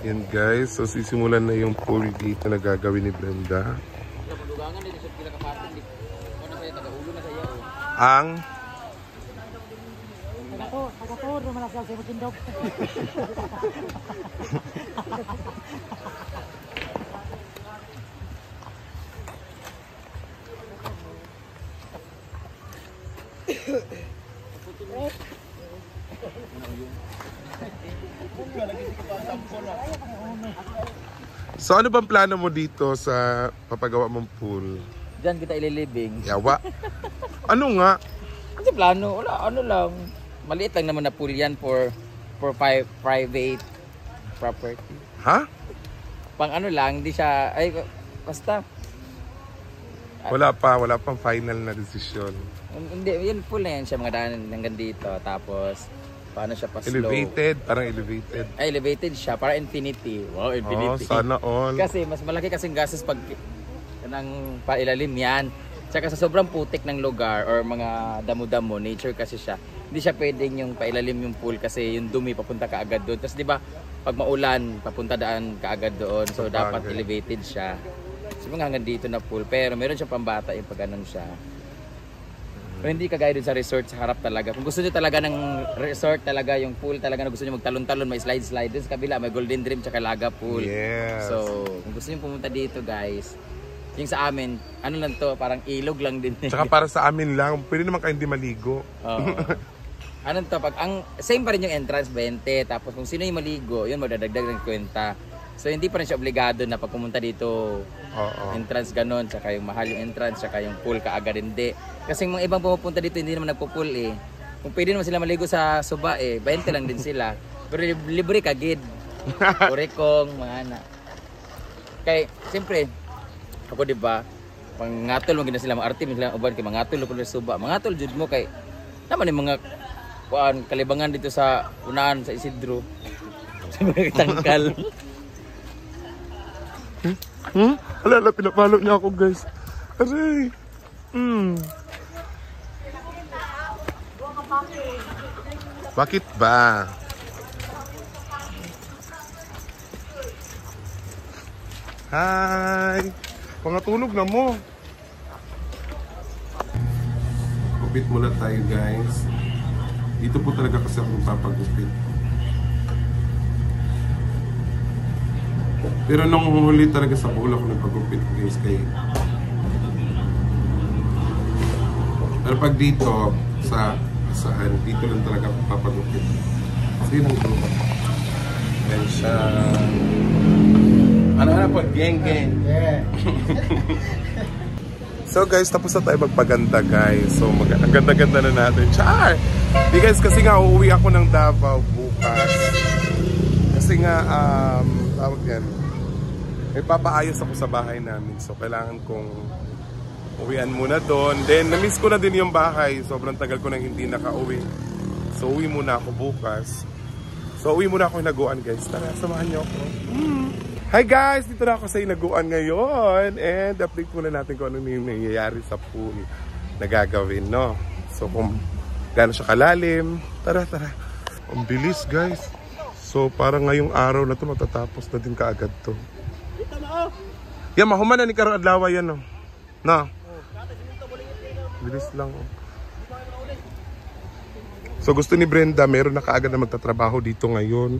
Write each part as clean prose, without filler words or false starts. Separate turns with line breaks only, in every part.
Yan guys, so sisimulan na yung pool date na gagawin ni Brenda. Ang so ano bang plano mo dito sa papagawa mong pool?
Diyan kita ililibing.
Yawa. Ano nga?
Kasi plano, wala, ano lang. Maliit lang naman na pool yan for private property.
Ha?
Pang ano lang, hindi siya, ay, basta.
Wala pang final na desisyon.
Hindi, yun pool na yan siya, mga daan hanggang dito. Tapos, paano siya pa slow.
Elevated, parang elevated.
Ay, elevated siya, para infinity. Wow, infinity.
Oh, sana all.
Kasi, mas malaki kasing gastos pag ng pailalim yan. Tsaka sa sobrang putik ng lugar or mga damo-damo, nature kasi siya. Hindi siya pwedeng yung pailalim yung pool kasi yung dumi papunta ka agad doon. Tapos 'di ba, pag maulan, papunta daan ka agad doon. So dapat elevated siya. So mga hanggang dito na pool, pero meron siyang pambata yung pag ganun siya. Pero hindi kagaya doon sa resort sa harap talaga. Kung gusto niyo talaga ng resort talaga, yung pool talaga na gusto niyo magtalon-talon, may slide-slide doon sa kabila, may Golden Dream tsaka Laga pool.
Yes.
So, kung gusto niyo pumunta dito, guys, yung sa amin, ano lang to, parang ilog lang din.
Tsaka para sa amin lang, pwede naman kayo hindi maligo.
Oo. Ano to, pag ang same pa rin yung entrance 20, tapos kung sino yung maligo, yun magdadagdag ng kwenta. So hindi pa rin siya obligado na pag pumunta dito, entrance ganon, tsaka yung mahal yung entrance, tsaka yung pool kaagad hindi. Kasi mga ibang pumupunta dito hindi naman nagpo-pool eh. Kung pwede naman sila maligo sa suba eh, 20 lang din sila. Pero libre ka gid. Kurekong, mga anak. Kaya, siyempre, ako di ba, mangatol mo gina sila mga artist sila uban kay mangatol ko sa suba. Mangatol jud mo kay naman yung mga kalibangan dito sa unahan sa Isidro. Sa mga tangkal.
Ala, pinapalo niya ako guys. Aray. Bakit ba? Hi! Pangatulog na mo. Gupit muna tayo guys. Dito po talaga kasi ako magpapagupit. Pero nung huli talaga sa pool ako nagpagupit guys kay. Pero pag dito saan dito lang talaga ako papagupit. Kasi nang grupo. Yan siya. Ano po? Geng. So guys, tapos na tayo magpaganda guys. So ang ganda-ganda na natin. Char! Di guys, kasi nga uuwi ako ng Davao bukas. Kasi nga, tawag yan. May papaayos ako sa bahay namin. So kailangan kong uwian muna doon. Then na-miss ko na din yung bahay. Sobrang tagal ko nang hindi nakauwi. So uwi muna ako bukas. So uwi muna ako hinaguan guys. Tara, samahan niyo ako. Hi guys! Dito na ako sa hinaguan ngayon. And update muna natin kung ano yung nangyayari sa pool na gagawin, no? So kung gaano siya kalalim. Tara. Ang bilis guys. So parang ngayong araw na to matatapos na din kaagad to. Yan, mahuman na ni Karong Adlaw yan, no? No? Bilis lang, oh. So gusto ni Brenda, meron na kaagad na magtatrabaho dito ngayon.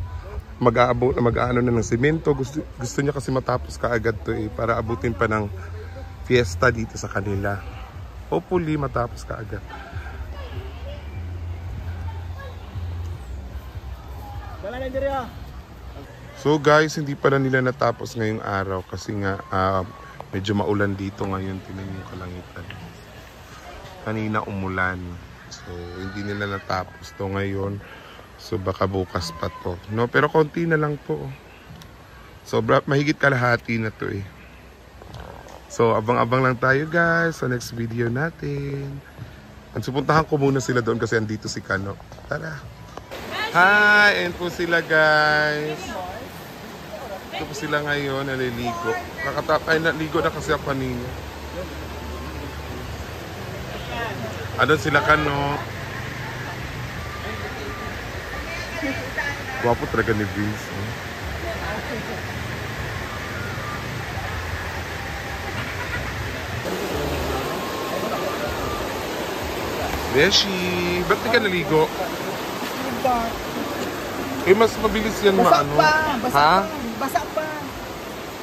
Mag-aabot na mag-aano na ng semento. Gusto niya kasi matapos kaagad to eh, para abutin pa ng fiesta dito sa kanila. Hopefully matapos kaagad. So guys, hindi pa na nila natapos ngayong araw kasi nga medyo maulan dito ngayon. Tingnan niyo yung kalangitan. Kanina umulan. So hindi nila natapos to ngayon. So baka bukas pa to, no? Pero konti na lang po. So mahigit kalahati na to eh. So abang-abang lang tayo guys sa next video natin. At supuntahan ko muna sila doon kasi andito si Kano. Tara. Hi! And po sila guys. Ito po sila ngayon, naliligo. Naligo na kasi ako kanina. Ano sila Kano? Gwapo talaga ni Vince. Beshi, ba't di ka naligo? Eh, mas mabilis yan maano. Ha?
Basa pa.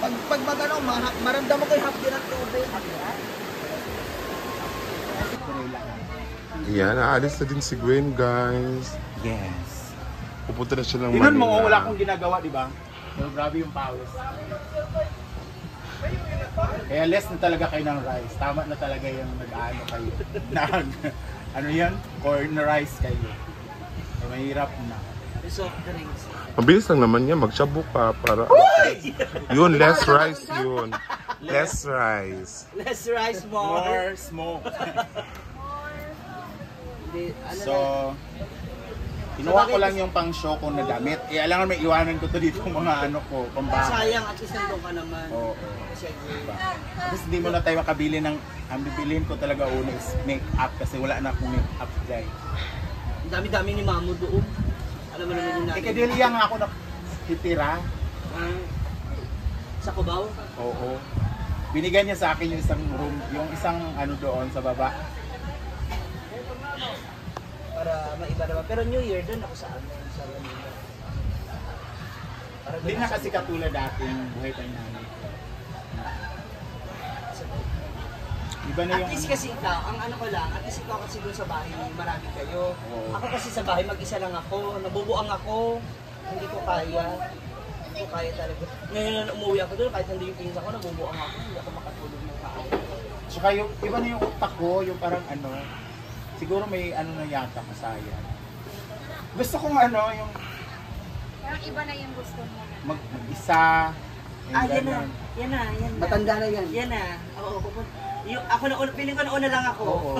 Pag magano, maramdaman ko yung hapdi ng tubig.
Yan, aalis na din si Gwen, guys.
Yes.
Pupunta na siya ng
Tingnan
Manila.
mo, wala akong ginagawa, di ba? Pero grabe yung pawis. Kaya less na talaga kayo ng rice. Tama na talaga yung nag-ano kayo. Ano yan? Cornerize kayo. Kaya mahirap na.
Soft drinks.
Mabilis lang naman yan, magshabu ka para... Yun, less rice yun. Less rice.
Less rice, more.
More smoke. So, kinuha ko lang yung pang show ko na damit. Eh, alam nga may iwanan ko to dito mga ano ko, pambahay.
Sayang, at least nandun ka naman.
Oo. Tapos hindi mo na tayo makabili ng, ang bibilin ko talaga una is make-up kasi wala na akong make-up guys.
Ang dami-dami ni Mamo doon. Alam mo naman yung natin.
Eh, kadiliya nga ako nakitira.
Sa Cubao?
Oo. Binigyan niya sa akin yung isang room, yung isang ano doon sa baba.
Para maiba naman. Pero New Year, doon ako sa amin. Sa Manila.
Hindi na kasi katulad dating buhay tayo namin. Iba na yung
At least kasi ikaw, ang ano ko lang, at least ikaw kasi doon sa bahay, marami kayo.
Oo.
Ako kasi sa bahay, mag-isa lang ako. Nabubuang ako. Hindi ko kaya. Hindi ko kaya talaga. Ngayon na umuwi ako doon, kahit hindi yung pinsa ko, nabubuang ako. Hindi ako makatulog ng kaya.
Tsaka yung, iba na yung utak ko, yung parang ano, siguro may ano na yata kasaya. Gusto kong ano, yung
Parang iba na yung gusto mo.
mag-isa.
Ah, yan na. Yan na. Yan na.
Matanda na yan.
Yan na. Oo. Yung, ako na una, feeling ko na una lang ako.
Oo.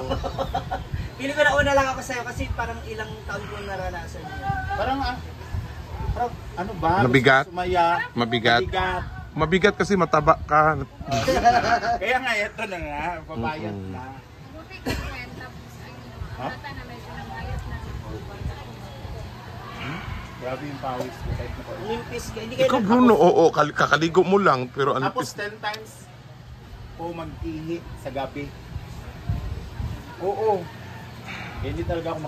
Feeling ko na una lang ako sa'yo kasi parang ilang taon ko naranasan yun.
Parang, parang ano ba?
Mabigat?
Gusto sumaya.
Mabigat.
Mabigat.
Mabigat kasi mataba ka.
Kaya nga, ito na nga. Pabayad na.
Buti ka naman, tapos halata na medyo nangyayat na.
Grabe yung pawis ko. Kahit na pawis.
Nimpis ka. Hindi kayo
Ikaw Bruno, oo, kakaligo mo lang, pero ano
Tapos 10 times po mag-ihi sa gabi. Oo. Hindi talaga ako